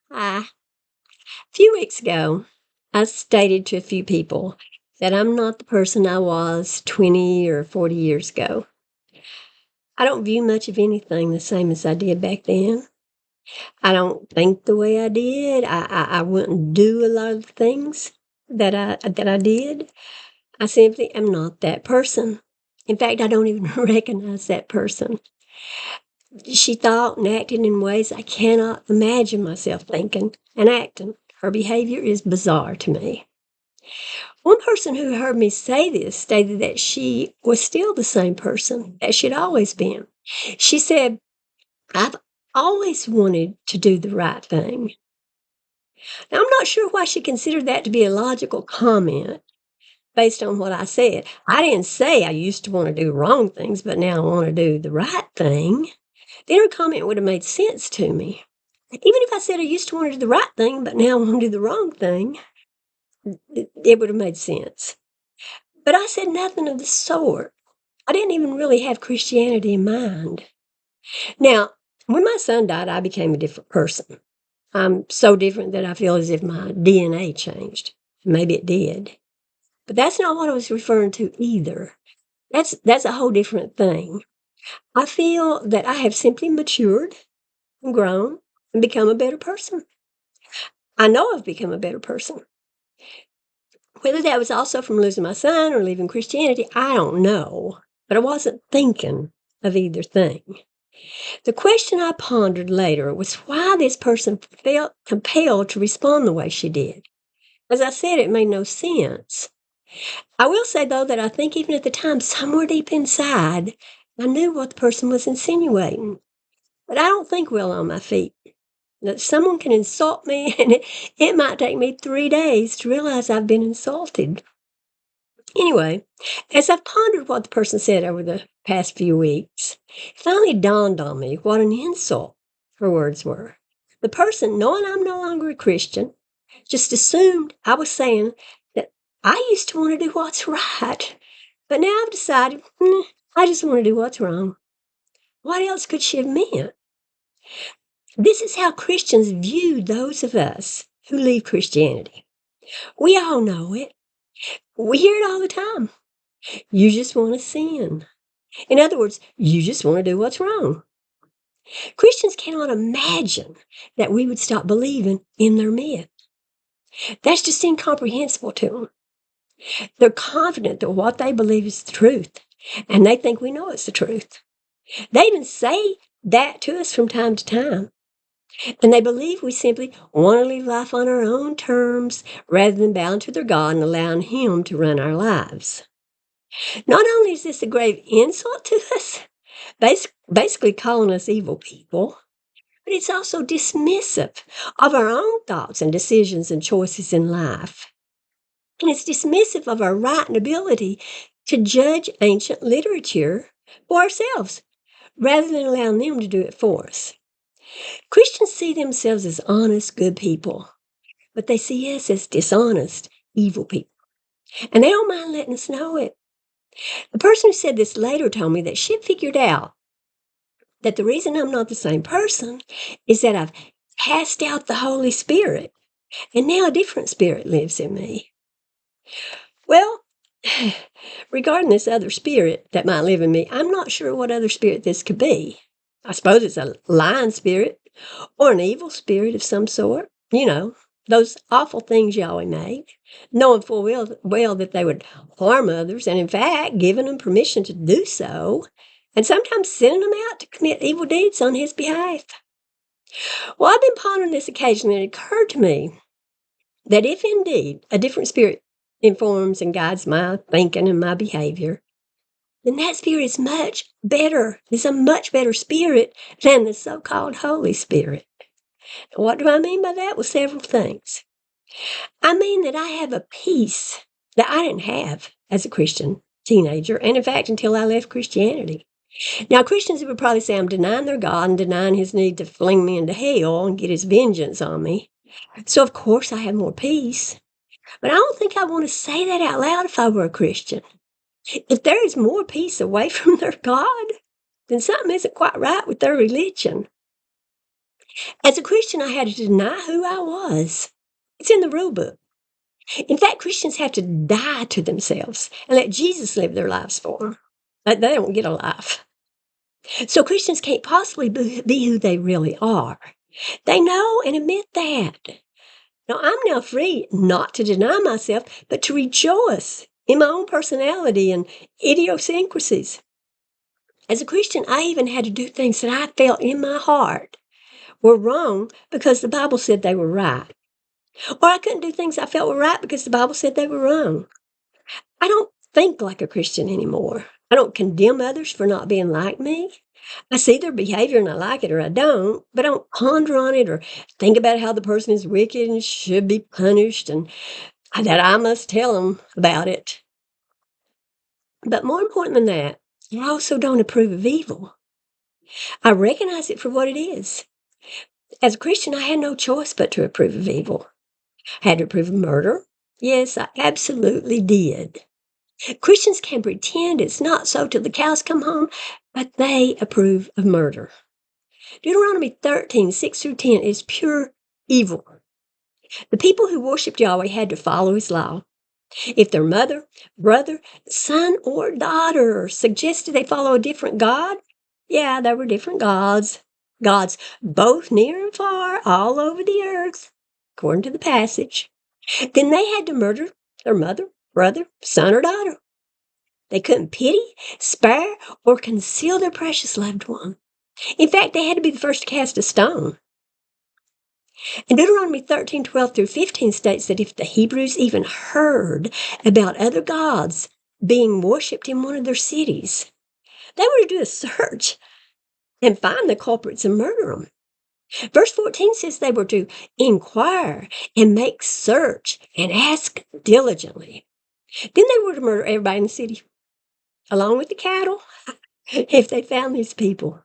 A few weeks ago, I stated to a few people that I'm not the person I was 20 or 40 years ago. I don't view much of anything the same as I did back then. I don't think the way I did. I wouldn't do a lot of things that I did. I simply am not that person. In fact, I don't even recognize that person. She thought and acted in ways I cannot imagine myself thinking and acting. Her behavior is bizarre to me. One person who heard me say this stated that she was still the same person that she'd always been. She said, I've always wanted to do the right thing. Now, I'm not sure why she considered that to be a logical comment based on what I said. I didn't say I used to want to do wrong things, but now I want to do the right thing. Then her comment would have made sense to me. Even if I said I used to want to do the right thing, but now I want to do the wrong thing, it would have made sense. But I said nothing of the sort. I didn't even really have Christianity in mind. Now, when my son died, I became a different person. I'm so different that I feel as if my DNA changed. Maybe it did. But that's not what I was referring to either. That's a whole different thing. I feel that I have simply matured and grown and become a better person. I know I've become a better person. Whether that was also from losing my son or leaving Christianity, I don't know. But I wasn't thinking of either thing. The question I pondered later was why this person felt compelled to respond the way she did. As I said, it made no sense. I will say, though, that I think even at the time, somewhere deep inside, I knew what the person was insinuating. But I don't think well on my feet. That someone can insult me, and it might take me 3 days to realize I've been insulted. Anyway, as I've pondered what the person said over the past few weeks, it finally dawned on me what an insult her words were. The person, knowing I'm no longer a Christian, just assumed I was saying that I used to want to do what's right, but now I've decided I just want to do what's wrong. What else could she have meant? This is how Christians view those of us who leave Christianity. We all know it. We hear it all the time. You just want to sin. In other words, you just want to do what's wrong. Christians cannot imagine that we would stop believing in their myth. That's just incomprehensible to them. They're confident that what they believe is the truth, and they think we know it's the truth. They even say that to us from time to time. And they believe we simply want to live life on our own terms rather than bowing to their God and allowing Him to run our lives. Not only is this a grave insult to us, basically calling us evil people, but it's also dismissive of our own thoughts and decisions and choices in life. And it's dismissive of our right and ability to judge ancient literature for ourselves rather than allowing them to do it for us. Christians see themselves as honest, good people, but they see us as dishonest, evil people. And they don't mind letting us know it. The person who said this later told me that she figured out that the reason I'm not the same person is that I've cast out the Holy Spirit, and now a different spirit lives in me. Well, regarding this other spirit that might live in me, I'm not sure what other spirit this could be. I suppose it's a lying spirit or an evil spirit of some sort. You know, those awful things Yahweh made, knowing full well that they would harm others, and in fact, giving them permission to do so, and sometimes sending them out to commit evil deeds on His behalf. Well, I've been pondering this occasionally, and it occurred to me that if indeed a different spirit informs and guides my thinking and my behavior, then that spirit is much better. It's a much better spirit than the so-called Holy Spirit. What do I mean by that? Well, several things. I mean that I have a peace that I didn't have as a Christian teenager, and in fact, until I left Christianity. Now, Christians would probably say I'm denying their God and denying His need to fling me into hell and get His vengeance on me. So, of course, I have more peace. But I don't think I want to say that out loud if I were a Christian. If there is more peace away from their God, then something isn't quite right with their religion. As a Christian, I had to deny who I was. It's in the rule book. In fact, Christians have to die to themselves and let Jesus live their lives for them. They don't get a life. So Christians can't possibly be who they really are. They know and admit that. Now, I'm now free not to deny myself, but to rejoice in my own personality and idiosyncrasies. As a Christian, I even had to do things that I felt in my heart were wrong because the Bible said they were right. Or I couldn't do things I felt were right because the Bible said they were wrong. I don't think like a Christian anymore. I don't condemn others for not being like me. I see their behavior and I like it or I don't, but I don't ponder on it or think about how the person is wicked and should be punished and that I must tell them about it. But more important than that, I also don't approve of evil. I recognize it for what it is. As a Christian, I had no choice but to approve of evil. I had to approve of murder. Yes, I absolutely did. Christians can pretend it's not so till the cows come home, but they approve of murder. Deuteronomy 13, 6 through 10 is pure evil. The people who worshiped Yahweh had to follow his law. If their mother, brother, son, or daughter suggested they follow a different God, yeah, there were different gods. Gods both near and far, all over the earth, according to the passage. Then they had to murder their mother, brother, son, or daughter. They couldn't pity, spare, or conceal their precious loved one. In fact, they had to be the first to cast a stone. And Deuteronomy 13, 12 through 15 states that if the Hebrews even heard about other gods being worshipped in one of their cities, they were to do a search and find the culprits and murder them. Verse 14 says they were to inquire and make search and ask diligently. Then they were to murder everybody in the city, along with the cattle, if they found these people.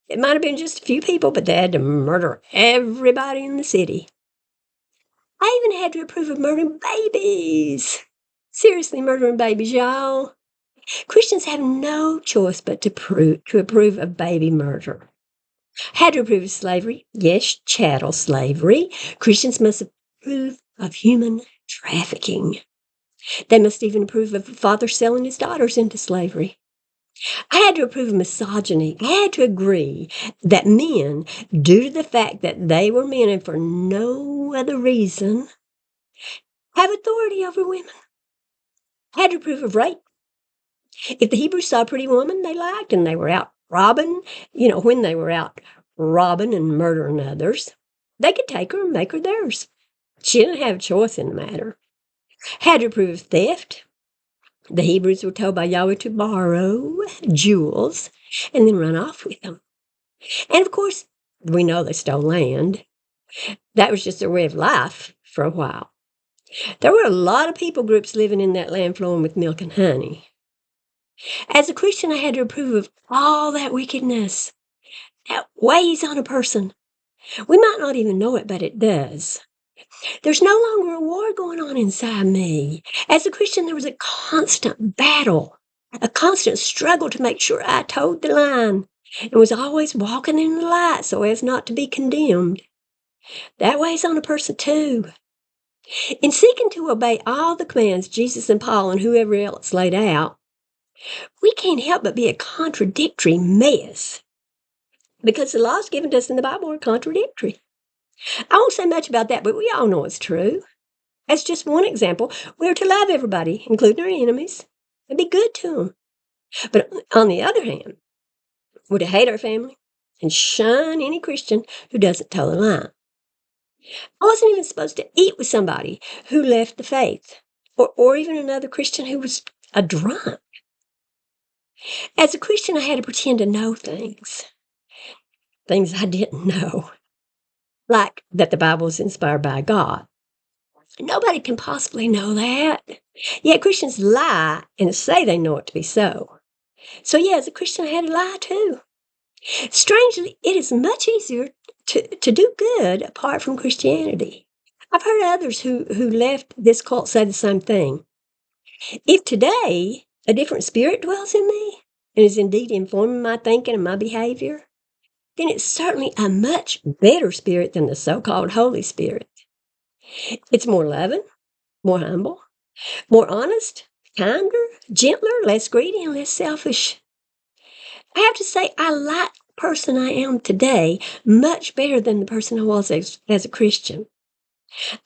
It might have been just a few people, but they had to murder everybody in the city. I even had to approve of murdering babies. Seriously, murdering babies, y'all. Christians have no choice but to approve of baby murder. Had to approve of slavery. Yes, chattel slavery. Christians must approve of human trafficking. They must even approve of a father selling his daughters into slavery. I had to approve of misogyny. I had to agree that men, due to the fact that they were men and for no other reason, have authority over women. I had to approve of rape. If the Hebrews saw a pretty woman they liked and they were out robbing, when they were out robbing and murdering others, they could take her and make her theirs. She didn't have a choice in the matter. Had to approve of theft. The Hebrews were told by Yahweh to borrow jewels and then run off with them. And of course, we know they stole land. That was just their way of life for a while. There were a lot of people groups living in that land flowing with milk and honey. As a Christian, I had to approve of all that wickedness that weighs on a person. We might not even know it, but it does. There's no longer a war going on inside me. As a Christian, there was a constant battle, a constant struggle to make sure I toed the line and was always walking in the light so as not to be condemned. That weighs on a person too. In seeking to obey all the commands Jesus and Paul and whoever else laid out, we can't help but be a contradictory mess because the laws given to us in the Bible are contradictory. I won't say much about that, but we all know it's true. As just one example, we're to love everybody, including our enemies, and be good to them. But on the other hand, we're to hate our family and shun any Christian who doesn't toe the line. I wasn't even supposed to eat with somebody who left the faith, or even another Christian who was a drunk. As a Christian, I had to pretend to know things I didn't know, like that the Bible is inspired by God. Nobody can possibly know that. Yet Christians lie and say they know it to be so. So yeah, as a Christian, I had to lie too. Strangely, it is much easier to do good apart from Christianity. I've heard others who left this cult say the same thing. If today a different spirit dwells in me and is indeed informing my thinking and my behavior, then it's certainly a much better spirit than the so-called Holy Spirit. It's more loving, more humble, more honest, kinder, gentler, less greedy, and less selfish. I have to say, I like the person I am today much better than the person I was as a Christian.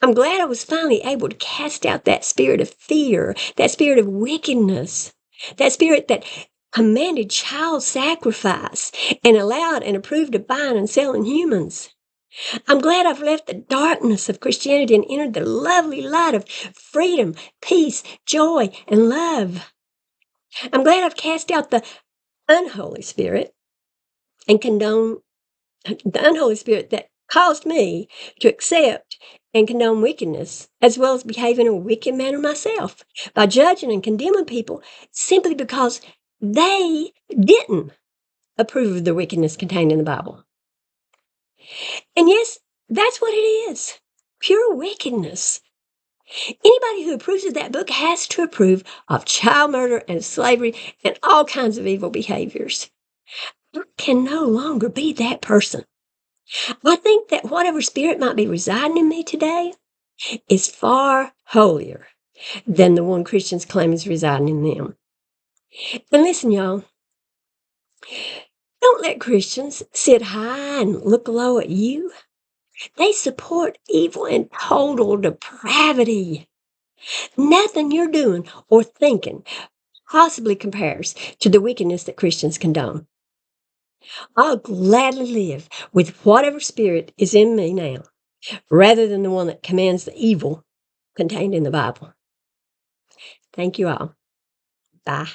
I'm glad I was finally able to cast out that spirit of fear, that spirit of wickedness, that spirit that commanded child sacrifice and allowed and approved of buying and selling humans. I'm glad I've left the darkness of Christianity and entered the lovely light of freedom, peace, joy, and love. I'm glad I've cast out the unholy spirit and condone the unholy spirit that caused me to accept and condone wickedness, as well as behave in a wicked manner myself by judging and condemning people simply because they didn't approve of the wickedness contained in the Bible. And yes, that's what it is, pure wickedness. Anybody who approves of that book has to approve of child murder and slavery and all kinds of evil behaviors. I can no longer be that person. I think that whatever spirit might be residing in me today is far holier than the one Christians claim is residing in them. And listen, y'all, don't let Christians sit high and look low at you. They support evil and total depravity. Nothing you're doing or thinking possibly compares to the wickedness that Christians condone. I'll gladly live with whatever spirit is in me now, rather than the one that commands the evil contained in the Bible. Thank you all. Bye.